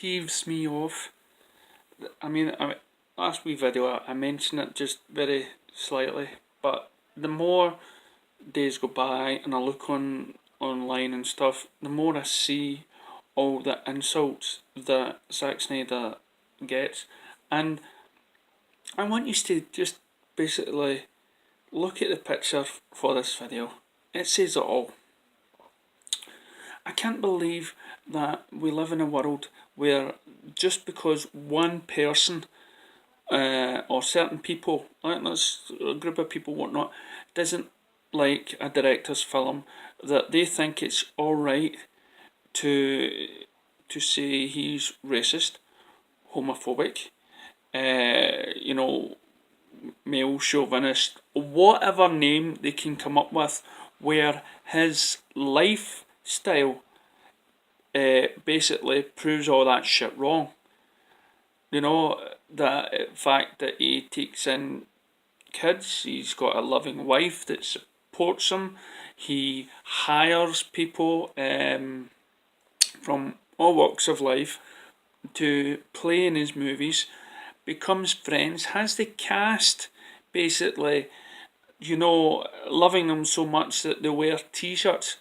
peeves me off. I mean, last wee video I mentioned it just very slightly, but the more days go by and I look online and stuff, the more I see all the insults that Zack Snyder gets, and I want you to just basically look at the picture for this video. It says it all. I can't believe that we live in a world where just because one person or certain people, like this a group of people, whatnot, doesn't like a director's film, that they think it's alright to say he's racist, homophobic, male chauvinist, whatever name they can come up with, where his lifestyle basically proves all that shit wrong. You know, the fact that he takes in kids, he's got a loving wife that supports him, he hires people from all walks of life to play in his movies, becomes friends, has the cast basically, loving them so much that they wear t-shirts.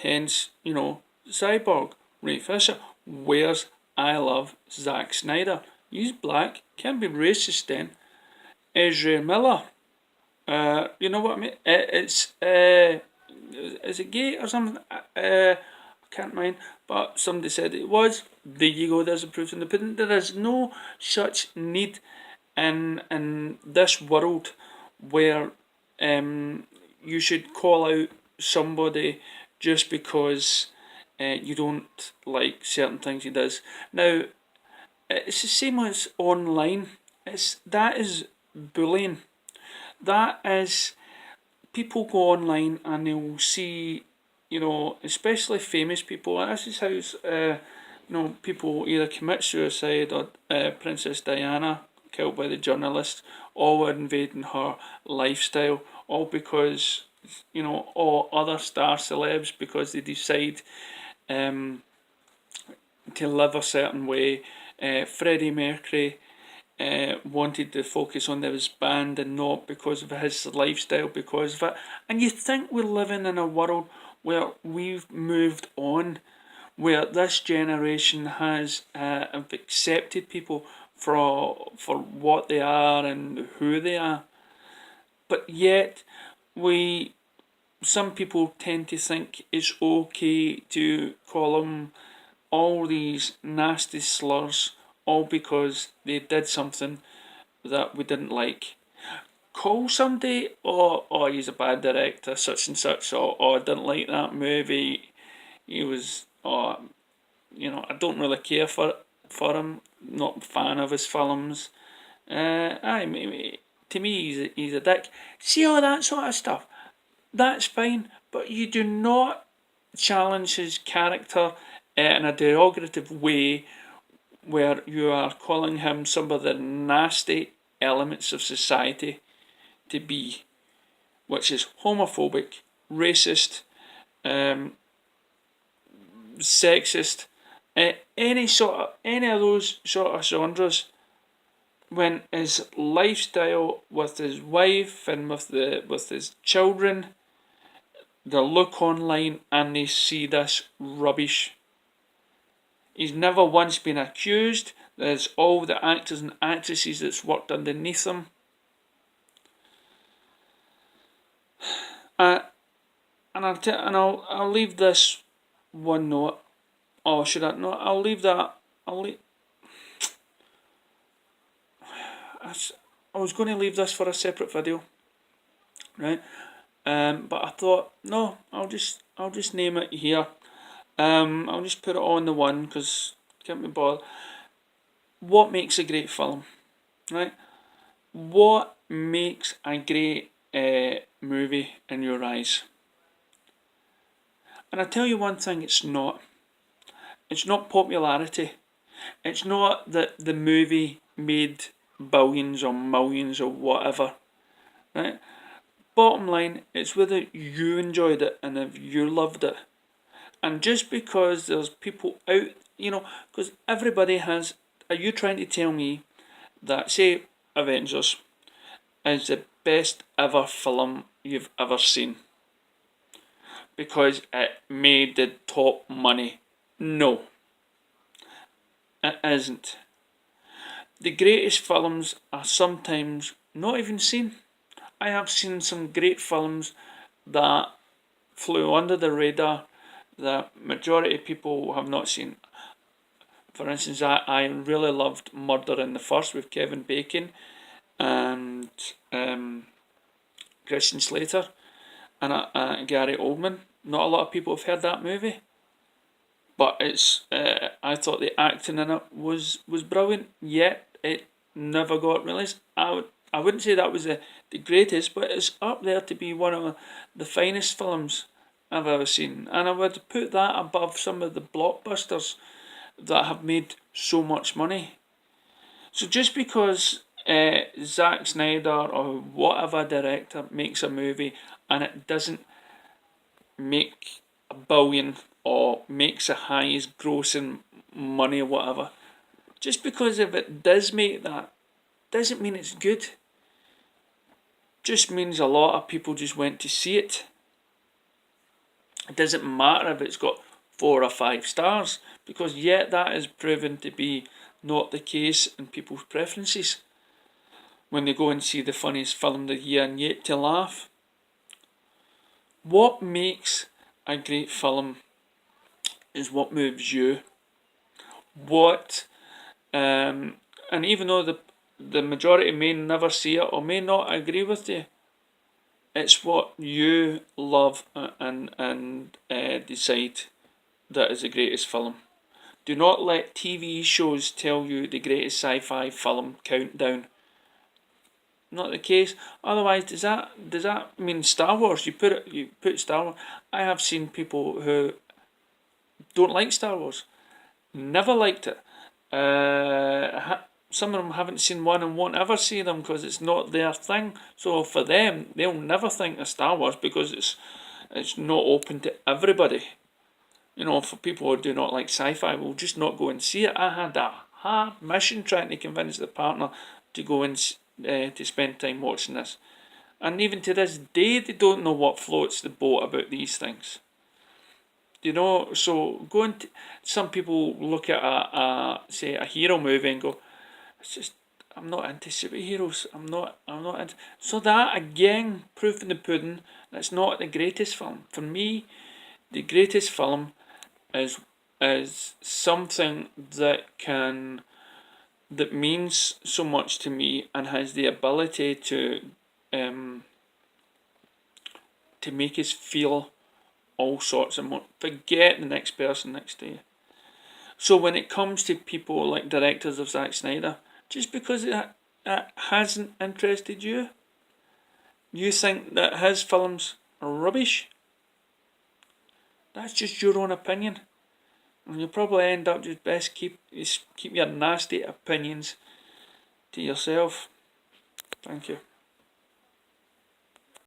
Hence, Cyborg, Ray Fisher wears I love Zack Snyder. He's black, can't be racist then. Ezra Miller, you know what I mean? Is it gay or something? I can't mind, but somebody said it was. There you go, there's a proof in the pudding. There is no such need in this world where you should call out somebody just because you don't like certain things he does. Now, it's the same as online. That is bullying. That is, people go online and they'll see, especially famous people. This is how people either commit suicide or Princess Diana killed by the journalists, all invading her lifestyle, all because all other star celebs, because they decide to live a certain way. Freddie Mercury wanted to focus on his band and not because of his lifestyle, because of it. And you think we're living in a world where we've moved on, where this generation have accepted people for what they are and who they are, but yet some people tend to think it's okay to call them all these nasty slurs, all because they did something that we didn't like. Call somebody, oh, he's a bad director, such and such, or I didn't like that movie, he was, I don't really care for him, not a fan of his films. To me, he's a dick. See all that sort of stuff, that's fine, but you do not challenge his character in a derogative way where you are calling him some of the nasty elements of society to be, which is homophobic, racist, sexist, any of those sort of genres, when his lifestyle with his wife and with his children, they look online and they see this rubbish. He's never once been accused. There's all the actors and actresses that's worked underneath him. And I'll leave this one note. Oh, should I? No, I'll leave that. I was going to leave this for a separate video, right? But I thought, no, I'll just name it here. I'll just put it on the one because can't be bothered. What makes a great film, right? What makes a great movie in your eyes? And I tell you one thing, it's not. It's not popularity. It's not that the movie made billions or millions or whatever, right? Bottom line, it's whether you enjoyed it and if you loved it. And just because there's people out because everybody has. Are you trying to tell me that, say, Avengers is the best ever film you've ever seen because it made the top money? No, it isn't. The greatest films are sometimes not even seen. I have seen some great films that flew under the radar that majority of people have not seen. For instance, I really loved Murder in the First with Kevin Bacon and Christian Slater and Gary Oldman. Not a lot of people have heard that movie, but it's. I thought the acting in it was brilliant. Yet it never got released. I wouldn't say that was the greatest, but it's up there to be one of the finest films I've ever seen, and I would put that above some of the blockbusters that have made so much money. So just because Zack Snyder or whatever director makes a movie and it doesn't make $1 billion or makes the highest grossing money or whatever, just because if it does make that, doesn't mean it's good. Just means a lot of people just went to see it. It doesn't matter if it's got 4 or 5 stars, because yet that is proven to be not the case in people's preferences when they go and see the funniest film of the year and yet to laugh. What makes a great film is what moves you. And even though the majority may never see it or may not agree with you, it's what you love and decide that is the greatest film. Do not let TV shows tell you the greatest sci-fi film countdown. Not the case. Otherwise, does that mean Star Wars? You put Star Wars. I have seen people who don't like Star Wars, never liked it. Some of them haven't seen one and won't ever see them because it's not their thing. So for them, they'll never think of Star Wars because it's not open to everybody. For people who do not like sci-fi, will just not go and see it. I had a hard mission trying to convince the partner to go and to spend time watching this. And even to this day, they don't know what floats the boat about these things. So some people look at say a hero movie and go, it's just, I'm not into superheroes. I'm not into. So that again, proof in the pudding, that's not the greatest film. For me, the greatest film is something that means so much to me and has the ability to make us feel all sorts of forget the next person next to you. So when it comes to people like directors of Zack Snyder, just because it hasn't interested you, you think that his films are rubbish, that's just your own opinion. And you'll probably end up just best keep your nasty opinions to yourself. Thank you.